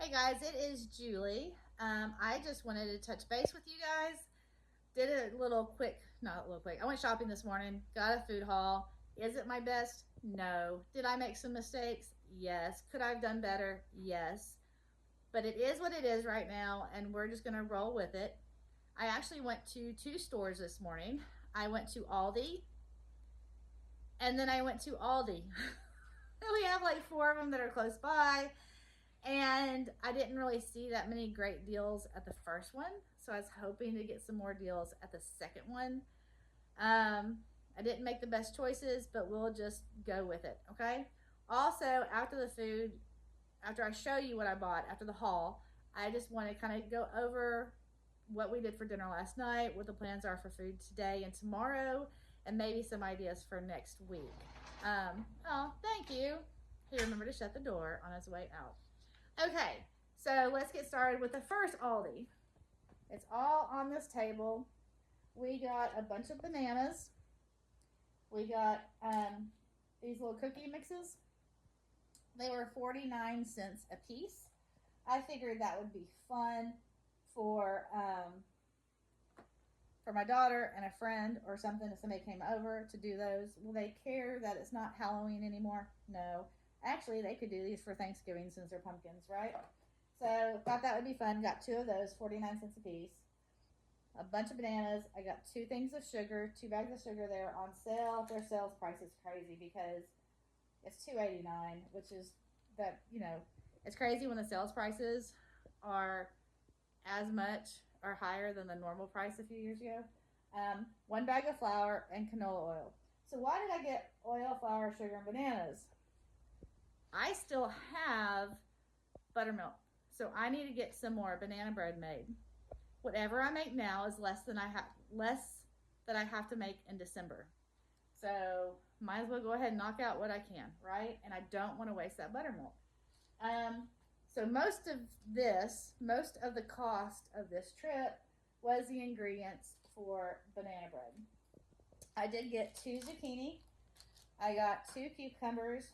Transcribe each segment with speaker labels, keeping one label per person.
Speaker 1: Hey guys, it is Julie. I just wanted to touch base with you guys. Did a little quick, not a little quick. I went shopping this morning, got a food haul. Is it my best? No. Did I make some mistakes? Yes. Could I have done better? Yes. But it is what it is right now, and we're just going to roll with it. I actually went to two stores this morning. I went to Aldi, and then I went to Aldi. We have like four of them that are close by. And I didn't really see that many great deals at the first one, so I was hoping to get some more deals at the second one. I didn't make the best choices, but we'll just go with it, okay? Also, after the food, after I show you what I bought after the haul, I just want to kind of go over what we did for dinner last night, what the plans are for food today and tomorrow, and maybe some ideas for next week. Oh, thank you. He remembered to shut the door on his way out. Okay, so let's get started with the first Aldi. It's all on this table. We got a bunch of bananas. We got these little cookie mixes. They were 49 cents a piece. I figured that would be fun for my daughter and a friend or something if somebody came over to do those. Will they care that it's not Halloween anymore? No. Actually, they could do these for Thanksgiving since they're pumpkins, right? So thought that would be fun. Got two of those, 49 cents a piece. A bunch of bananas. I got two things of sugar, 2 bags of sugar there on sale. Their sales price is crazy because it's $2.89, which is that, it's crazy when the sales prices are as much or higher than the normal price a few years ago. 1 bag of flour and canola oil. So why did I get oil, flour, sugar, and bananas? I still have buttermilk, so I need to get some more banana bread made. Whatever I make now is less than I have to make in December. So might as well go ahead and knock out what I can, right? And I don't want to waste that buttermilk. So most of the cost of this trip was the ingredients for banana bread. I did get 2 zucchini. I got 2 cucumbers,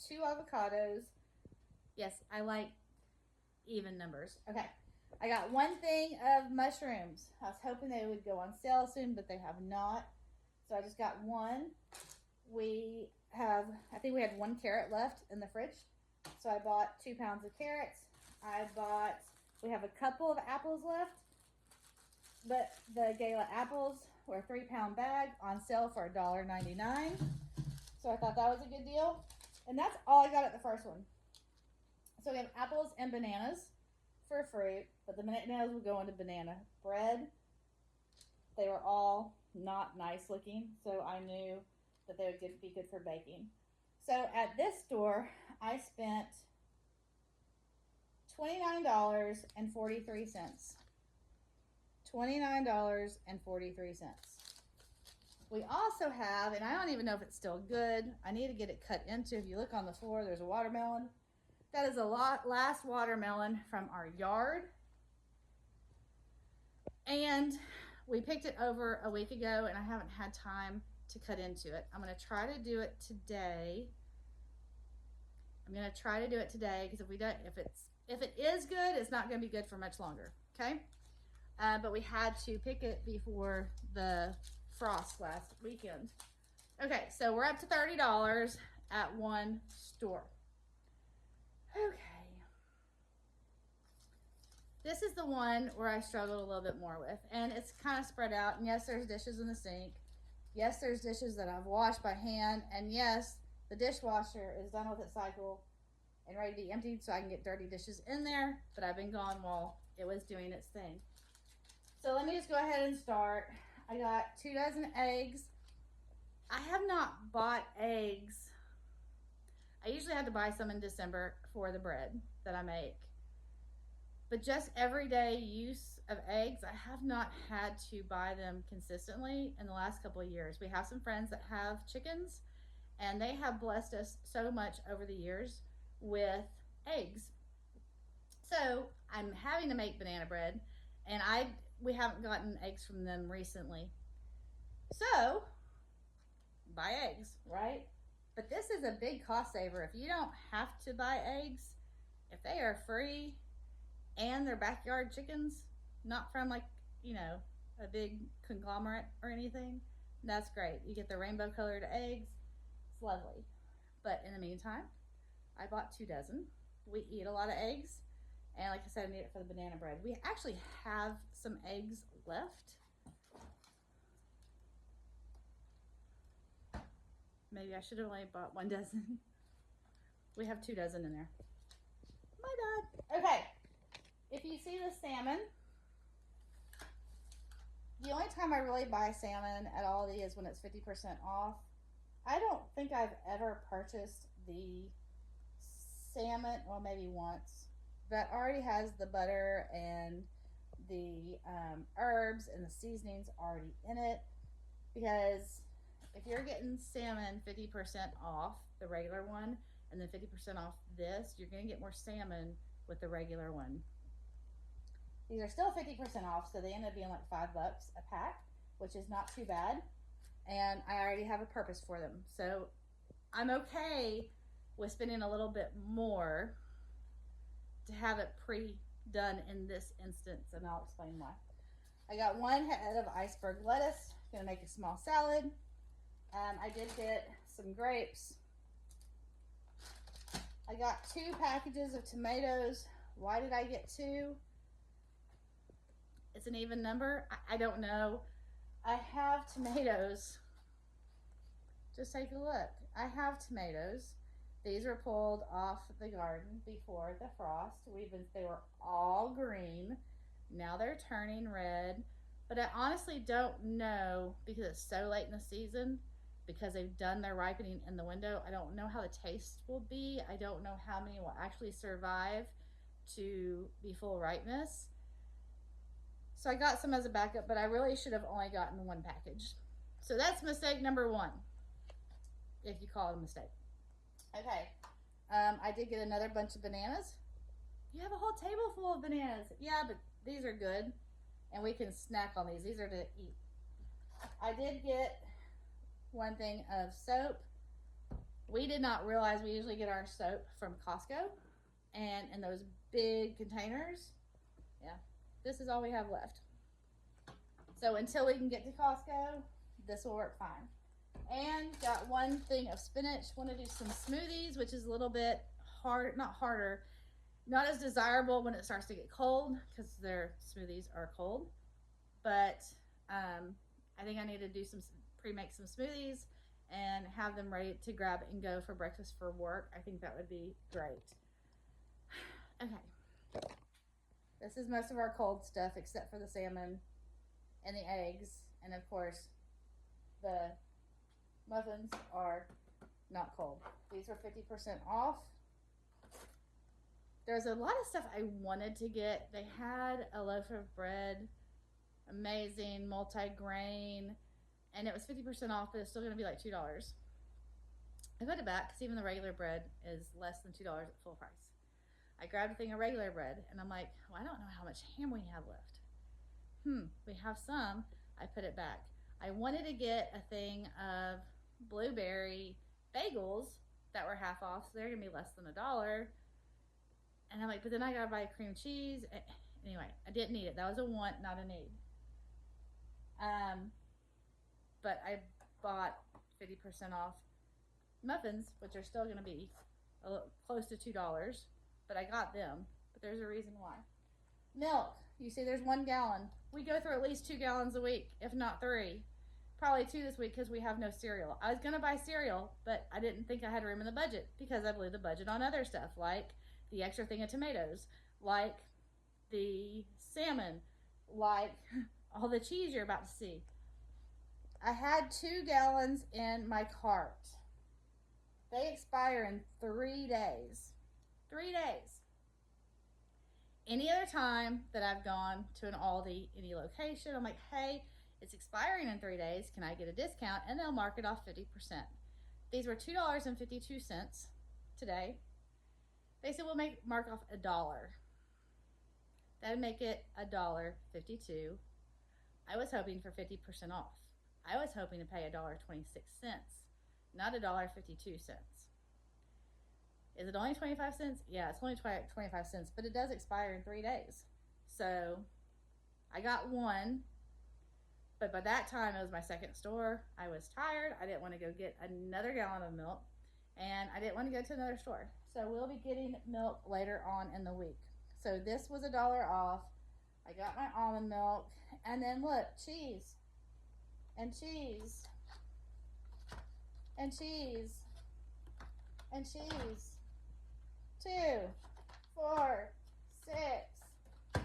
Speaker 1: 2 avocados. Yes, I like even numbers. Okay. I got 1 thing of mushrooms. I was hoping they would go on sale soon, but they have not. So I just got 1. I think we had 1 carrot left in the fridge. So I bought 2 pounds of carrots. We have a couple of apples left, but the Gala apples were a 3-pound bag on sale for $1.99. So I thought that was a good deal. And that's all I got at the first one. So we have apples and bananas for fruit, but the bananas would go into banana bread. They were all not nice looking, so I knew that they would be good for baking. So at this store, I spent $29.43. $29.43. We also have, and I don't even know if it's still good. I need to get it cut into. If you look on the floor, there's a watermelon. That is last watermelon from our yard. And we picked it over a week ago, and I haven't had time to cut into it. I'm going to try to do it today. Because if it is good, it's not going to be good for much longer. Okay. But we had to pick it before the frost last weekend. Okay, so we're up to $30 at one store. Okay. This is the one where I struggled a little bit more with, and it's kind of spread out. And yes, there's dishes in the sink. Yes, there's dishes that I've washed by hand. And yes, the dishwasher is done with its cycle and ready to be emptied so I can get dirty dishes in there. But I've been gone while it was doing its thing. So let me just go ahead and start. I got 2 dozen eggs. I have not bought eggs. I usually have to buy some in December for the bread that I make. But just everyday use of eggs, I have not had to buy them consistently in the last couple of years. We have some friends that have chickens, and they have blessed us so much over the years with eggs. So I'm having to make banana bread, and we haven't gotten eggs from them recently. So buy eggs, right? But this is a big cost saver. If you don't have to buy eggs, if they are free and they're backyard chickens, not from like, you know, a big conglomerate or anything, that's great. You get the rainbow colored eggs. It's lovely. But in the meantime, I bought 2 dozen. We eat a lot of eggs. And like I said, I need it for the banana bread. We actually have some eggs left. Maybe I should have only bought 1 dozen. We have 2 dozen in there. My bad. Okay. If you see the salmon, the only time I really buy salmon at Aldi is when it's 50% off. I don't think I've ever purchased the salmon, well, maybe once, that already has the butter and the herbs and the seasonings already in it. Because if you're getting salmon 50% off the regular one and then 50% off this, you're going to get more salmon with the regular one. These are still 50% off, so they end up being like $5 a pack, which is not too bad. And I already have a purpose for them. So I'm okay with spending a little bit more to have it pre-done in this instance, and I'll explain why. I got 1 head of iceberg lettuce. Gonna make a small salad. I did get some grapes. I got 2 packages of tomatoes. Why did I get 2? It's an even number. I don't know. I have tomatoes. Just take a look. I have tomatoes. These were pulled off the garden before the frost. They were all green. Now they're turning red. But I honestly don't know, because it's so late in the season, because they've done their ripening in the window. I don't know how the taste will be. I don't know how many will actually survive to be full ripeness. So I got some as a backup, but I really should have only gotten 1 package. So that's mistake number 1, if you call it a mistake. Okay, I did get another bunch of bananas. You have a whole table full of bananas. Yeah, but these are good, and we can snack on these. These are to eat. I did get 1 thing of soap. We did not realize we usually get our soap from Costco, and in those big containers. Yeah. This is all we have left. So until we can get to Costco, this will work fine. And got 1 thing of spinach. Want to do some smoothies, which is a little bit hard, not harder, not as desirable when it starts to get cold, because their smoothies are cold. But I think I need to do some pre-make some smoothies and have them ready to grab and go for breakfast for work. I think that would be great. Okay. This is most of our cold stuff, except for the salmon and the eggs. And of course, the muffins are not cold. These were 50% off. There's a lot of stuff I wanted to get. They had a loaf of bread, amazing, multi-grain, and it was 50% off, but it's still going to be like $2. I put it back because even the regular bread is less than $2 at full price. I grabbed a thing of regular bread, and I'm like, well, I don't know how much ham we have left. We have some. I put it back. I wanted to get a thing of blueberry bagels that were half off, so they're going to be less than $1. And I'm like, but then I got to buy cream cheese. Anyway, I didn't need it. That was a want, not a need. But I bought 50% off muffins, which are still going to be a little, close to $2. But I got them, but there's a reason why. Milk, you see there's 1 gallon. We go through at least 2 gallons a week, if not 3. Probably 2 this week because we have no cereal. I was going to buy cereal, but I didn't think I had room in the budget because I blew the budget on other stuff, like the extra thing of tomatoes, like the salmon, like all the cheese you're about to see. I had 2 gallons in my cart. They expire in 3 days. 3 days. Any other time that I've gone to an Aldi, any location, I'm like, hey, it's expiring in 3 days. Can I get a discount? And they'll mark it off 50%. These were $2.52 today. They said we'll mark off $1. That would make it $1.52. I was hoping for 50% off. I was hoping to pay $1.26, not $1.52. Is it only 25 cents? Yeah, it's only 25 cents, but it does expire in 3 days. So I got one, but by that time it was my second store. I was tired. I didn't want to go get another gallon of milk, and I didn't want to go to another store. So we'll be getting milk later on in the week. So this was $1 off. I got my almond milk, and then look, cheese, and cheese, and cheese, and cheese. 2, 4, 6, 8.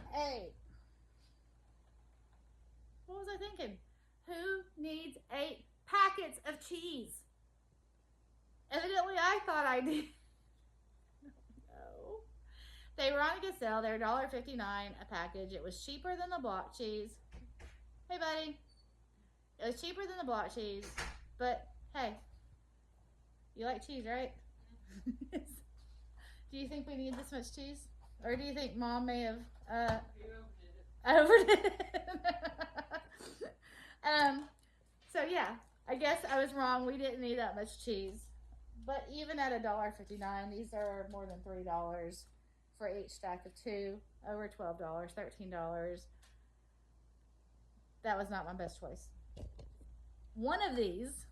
Speaker 1: What was I thinking? Who needs 8 packets of cheese? Evidently, I thought I did. No. They were on a good sale. They're $1.59 a package. It was cheaper than the block cheese. Hey, buddy. It was cheaper than the block cheese. But, hey, you like cheese, right? Do you think we need this much cheese? Or do you think Mom may have overdid it? So yeah, I guess I was wrong. We didn't need that much cheese. But even at $1.59, these are more than $3 for each stack of 2. Over $12, $13. That was not my best choice. One of these,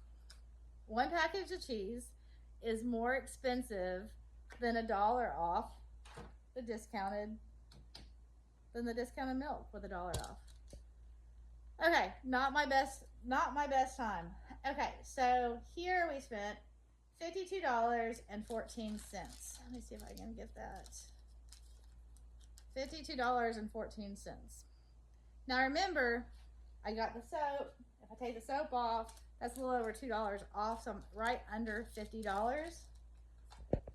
Speaker 1: one package of cheese, is more expensive than $1 off the discounted milk with $1 off. Okay, not my best time. Okay, so here we spent $52.14. Let me see if I can get that. $52.14. Now remember, I got the soap. If I take the soap off, that's a little over $2 off, so I'm right under $50.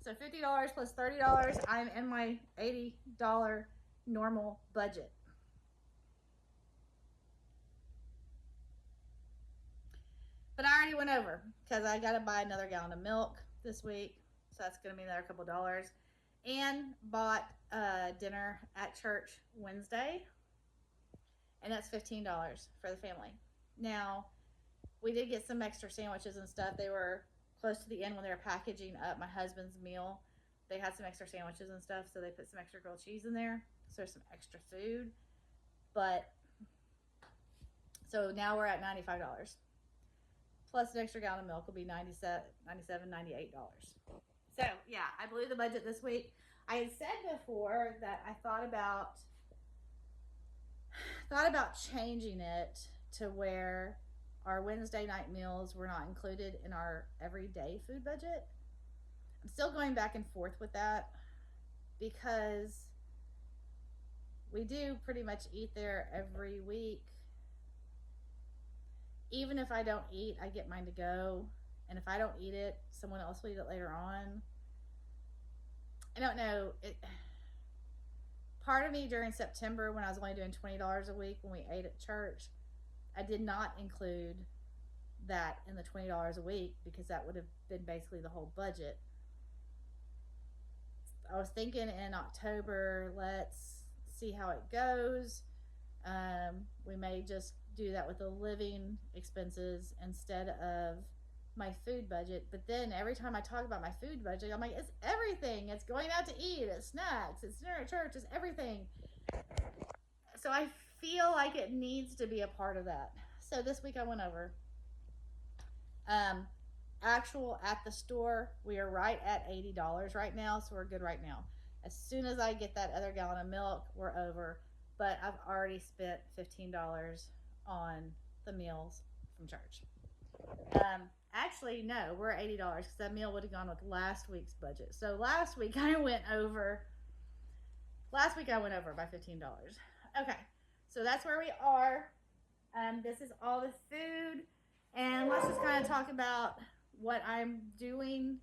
Speaker 1: So $50 plus $30, I'm in my $80 normal budget. But I already went over because I got to buy another gallon of milk this week. So that's going to be another couple dollars. And bought dinner at church Wednesday. And that's $15 for the family. Now, we did get some extra sandwiches and stuff. They were close to the end when they were packaging up my husband's meal. They had some extra sandwiches and stuff, so they put some extra grilled cheese in there. So there's some extra food. But, so now we're at $95. Plus an extra gallon of milk will be $97, $98. So, yeah, I blew the budget this week. I had said before that I thought about changing it to where our Wednesday night meals were not included in our everyday food budget. I'm still going back and forth with that because we do pretty much eat there every week. Even if I don't eat, I get mine to go. And if I don't eat it, someone else will eat it later on. I don't know. Part of me during September, when I was only doing $20 a week when we ate at church, I did not include that in the $20 a week because that would have been basically the whole budget. I was thinking in October, let's see how it goes. We may just do that with the living expenses instead of my food budget. But then every time I talk about my food budget, I'm like, it's everything. It's going out to eat, it's snacks, it's dinner at church, it's everything. So I feel like it needs to be a part of that. So this week I went over. Actual at the store, we are right at $80 right now, so we're good right now. As soon as I get that other gallon of milk, we're over. But I've already spent $15 on the meals from church. Actually, no, we're at $80 because that meal would have gone with last week's budget. So last week I went over by $15. Okay, so that's where we are. This is all the food. And let's just kind of talk about what I'm doing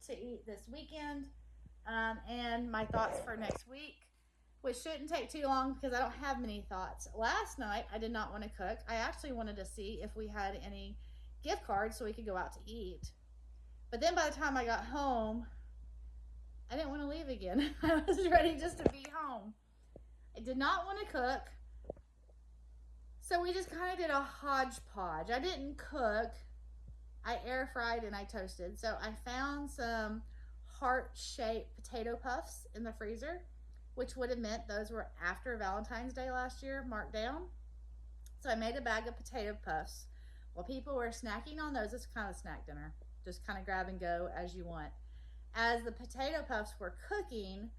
Speaker 1: to eat this weekend and my thoughts for next week, which shouldn't take too long because I don't have many thoughts. Last night, I did not want to cook. I actually wanted to see if we had any gift cards so we could go out to eat. But then by the time I got home, I didn't want to leave again. I was ready just to be home. I did not want to cook. So we just kind of did a hodgepodge. I didn't cook. I air fried and I toasted. So I found some heart-shaped potato puffs in the freezer, which would have meant those were after Valentine's Day last year, marked down. So I made a bag of potato puffs. While people were snacking on those, it's kind of snack dinner. Just kind of grab and go as you want. As the potato puffs were cooking,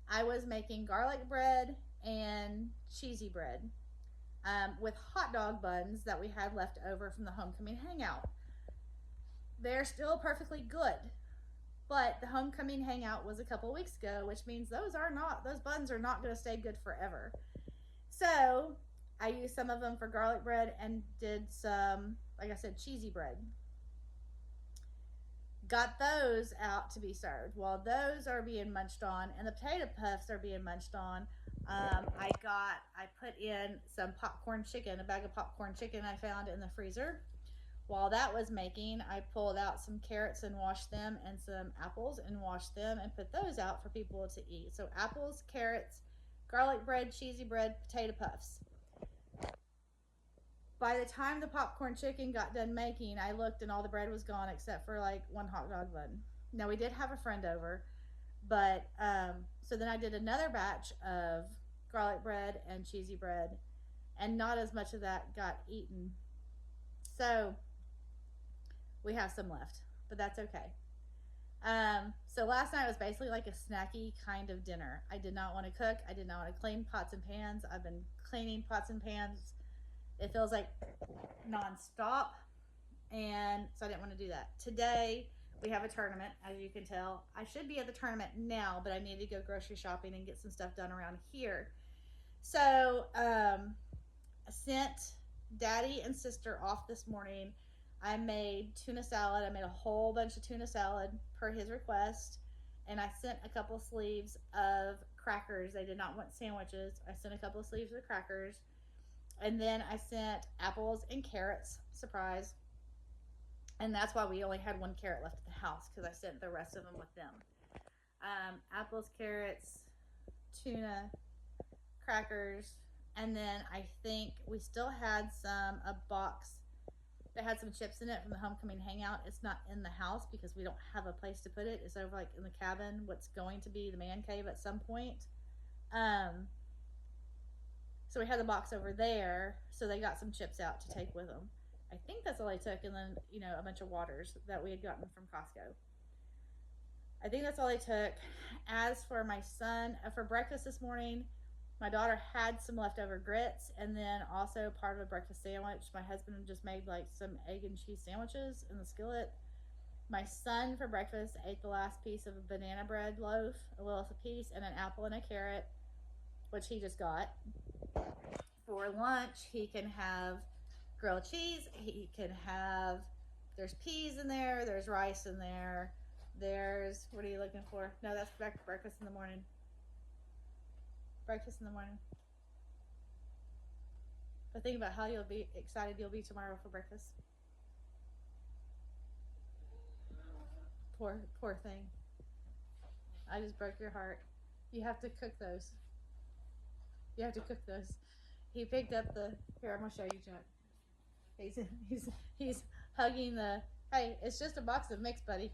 Speaker 1: I was making garlic bread and cheesy bread with hot dog buns that we had left over from the homecoming hangout. They're still perfectly good, but the homecoming hangout was a couple weeks ago, which means those buns are not going to stay good forever. So I used some of them for garlic bread and did some, like I said, cheesy bread. Got those out to be served. While those are being munched on and the potato puffs are being munched on, I put in some popcorn chicken, a bag of popcorn chicken I found in the freezer. While that was making, I pulled out some carrots and washed them, and some apples and washed them, and put those out for people to eat. So apples, carrots, garlic bread, cheesy bread, potato puffs. By the time the popcorn chicken got done making, I looked and all the bread was gone except for like one hot dog bun. Now we did have a friend over, but so then I did another batch of garlic bread and cheesy bread, and not as much of that got eaten. So we have some left, but that's okay. So last night was basically like a snacky kind of dinner. I did not want to cook. I did not want to clean pots and pans. I've been cleaning pots and pans. It feels like nonstop, and so I didn't want to do that. Today we have a tournament, as you can tell. I should be at the tournament now, but I need to go grocery shopping and get some stuff done around here. So I sent Daddy and sister off this morning. I made tuna salad. I made a whole bunch of tuna salad per his request, and I sent a couple sleeves of crackers. They did not want sandwiches. I sent a couple of sleeves of crackers. And then I sent apples and carrots, surprise. And that's why we only had one carrot left at the house, because I sent the rest of them with them. Apples, carrots, tuna, crackers, and then I think we still had a box that had some chips in it from the homecoming hangout. It's not in the house because we don't have a place to put it. It's over like in the cabin, what's going to be the man cave at some point. So we had the box over there, so they got some chips out to take with them. I think that's all I took, and then, a bunch of waters that we had gotten from Costco. I think that's all I took. As for my son, for breakfast this morning, my daughter had some leftover grits, and then also part of a breakfast sandwich. My husband just made like some egg and cheese sandwiches in the skillet. My son for breakfast ate the last piece of a banana bread loaf, a little piece, and an apple and a carrot, which he just got. For lunch, he can have grilled cheese. He can have, there's peas in there, there's rice in there, there's, what are you looking for? No, that's breakfast in the morning. Breakfast in the morning. But think about how excited you'll be tomorrow for breakfast. Poor thing. I just broke your heart. You have to cook those. He picked up here, I'm gonna show you, Chuck. He's hugging hey, it's just a box of mix, buddy.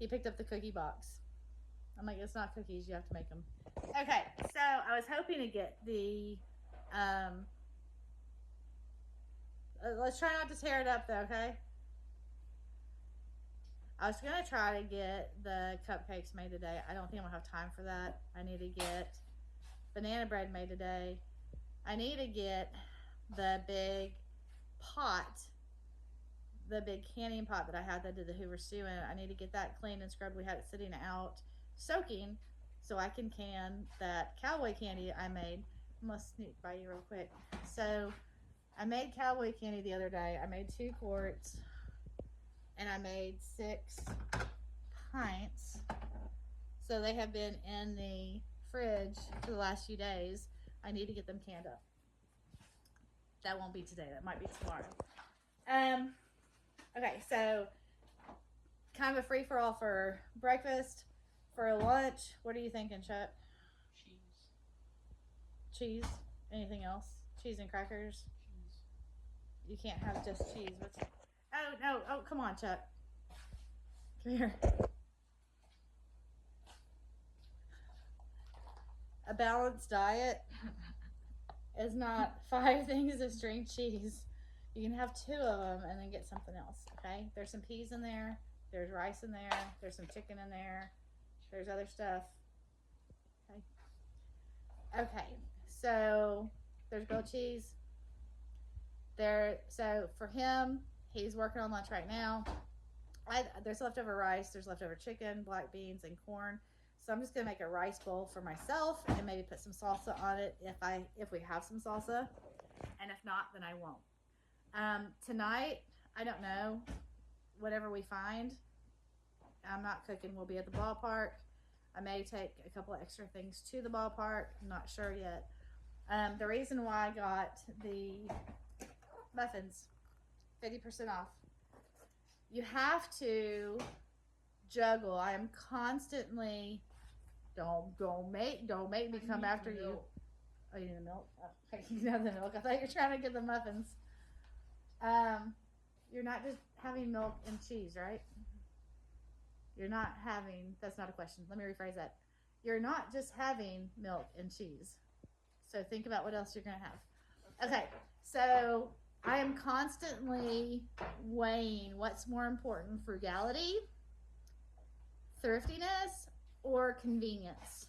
Speaker 1: He picked up the cookie box. I'm like, it's not cookies, you have to make them. Okay, so I was hoping to get the, let's try not to tear it up though, okay? I was gonna try to get the cupcakes made today. I don't think I'm gonna have time for that. I need to get banana bread made today. I need to get the big pot, the big canning pot that I had that did the Hoover stew in. I need to get that cleaned and scrubbed. We had it sitting out soaking so I can can that cowboy candy I made. I'm gonna sneak by you real quick. So I made cowboy candy the other day. I made 2 quarts and I made 6 pints. So they have been in the fridge for the last few days. I need to get them canned up. That won't be today. That might be tomorrow. Okay, so kind of a free-for-all for breakfast. For lunch, what are you thinking, Chuck? Cheese? Anything else? Cheese and crackers? Cheese. You can't have just cheese. Oh, no. Oh, come on, Chuck. Come here. A balanced diet is not 5 things of string cheese. You can have 2 of them and then get something else, okay? There's some peas in there. There's rice in there. There's some chicken in there. There's other stuff. Okay. Okay. So there's grilled cheese. So for him, he's working on lunch right now. There's leftover rice. There's leftover chicken, black beans, and corn. So I'm just gonna make a rice bowl for myself and maybe put some salsa on it if we have some salsa, and if not, then I won't. Tonight, I don't know. Whatever we find, I'm not cooking. We'll be at the ballpark. I may take a couple of extra things to the ballpark. I'm not sure yet. The reason why I got the muffins, 50% off. You have to juggle. I am constantly. Don't make me come after you. Oh, you need the milk? Oh, okay, you have the milk. I thought you were trying to get the muffins. You're not just having milk and cheese, right? You're not having. That's not a question. Let me rephrase that. You're not just having milk and cheese. So think about what else you're gonna have. Okay, so I am constantly weighing what's more important: frugality, thriftiness, or convenience.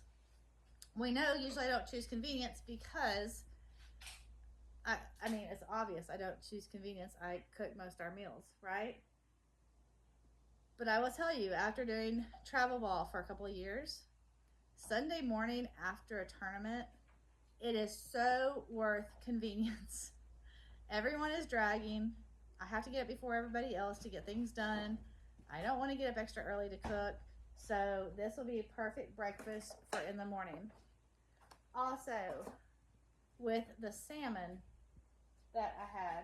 Speaker 1: We know usually I don't choose convenience because I mean, it's obvious I don't choose convenience. I cook most our meals, right? But I will tell you, after doing travel ball for a couple of years, Sunday morning after a tournament, it is so worth convenience. Everyone is dragging. I have to get up before everybody else to get things done. I don't want to get up extra early to cook. So this will be a perfect breakfast for in the morning. Also, with the salmon that I had,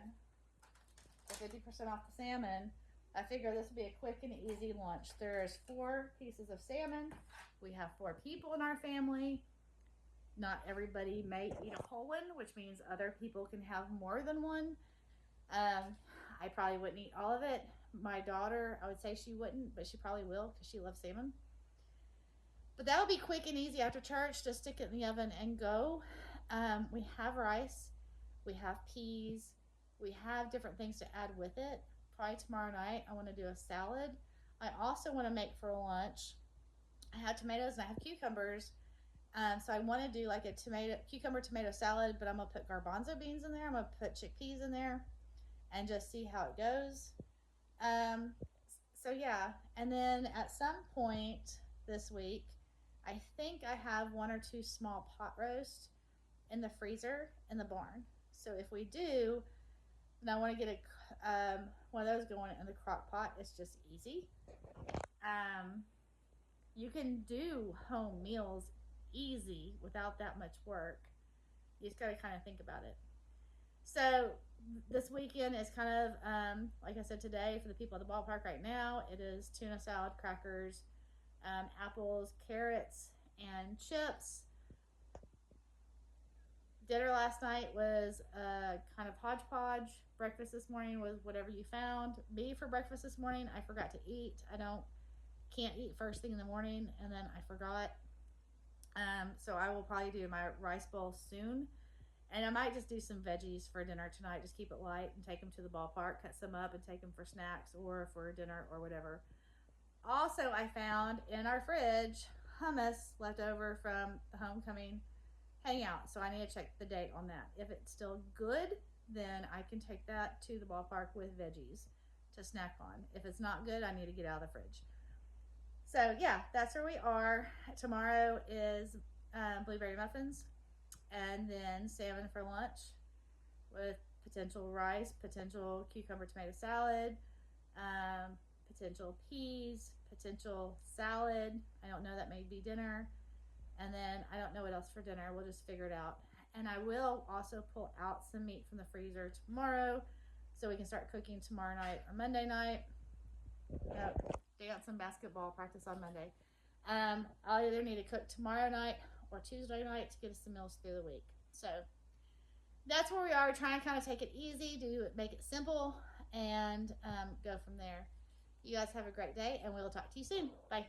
Speaker 1: the 50% off the salmon, I figure this will be a quick and easy lunch. There's 4 pieces of salmon. We have 4 people in our family. Not everybody may eat a whole one, which means other people can have more than one. I probably wouldn't eat all of it. My daughter, I would say she wouldn't, but she probably will because she loves salmon. But that'll be quick and easy after church. Just stick it in the oven and go. We have rice. We have peas. We have different things to add with it. Probably tomorrow night I want to do a salad. I also want to make for lunch. I have tomatoes and I have cucumbers. So I want to do like a cucumber tomato salad, but I'm going to put garbanzo beans in there. I'm going to put chickpeas in there and just see how it goes. So yeah, and then at some point this week, I think I have 1 or 2 small pot roasts in the freezer in the barn. So if we do, then I want to get one of those going in the crock pot. It's just easy. You can do home meals easy without that much work. You just got to kind of think about it. So this weekend is kind of like I said today, for the people at the ballpark right now, it is tuna salad, crackers, apples, carrots, and chips. Dinner last night was kind of hodgepodge. Breakfast this morning was whatever you found. Me for breakfast this morning, I forgot to eat. Can't eat first thing in the morning, and then I forgot. So I will probably do my rice bowl soon. And I might just do some veggies for dinner tonight. Just keep it light and take them to the ballpark, cut some up and take them for snacks or for dinner or whatever. Also, I found in our fridge hummus left over from the homecoming hangout. So I need to check the date on that. If it's still good, then I can take that to the ballpark with veggies to snack on. If it's not good, I need to get out of the fridge. So yeah, that's where we are. Tomorrow is blueberry muffins. And then salmon for lunch with potential rice, potential cucumber tomato salad, potential peas, potential salad. I don't know, that may be dinner. And then I don't know what else for dinner. We'll just figure it out. And I will also pull out some meat from the freezer tomorrow so we can start cooking tomorrow night or Monday night. They got some basketball practice on Monday. I'll either need to cook tomorrow night or Tuesday night to get us some meals through the week. So that's where we are. We're trying to kind of take it easy, make it simple, and go from there. You guys have a great day, and we'll talk to you soon. Bye.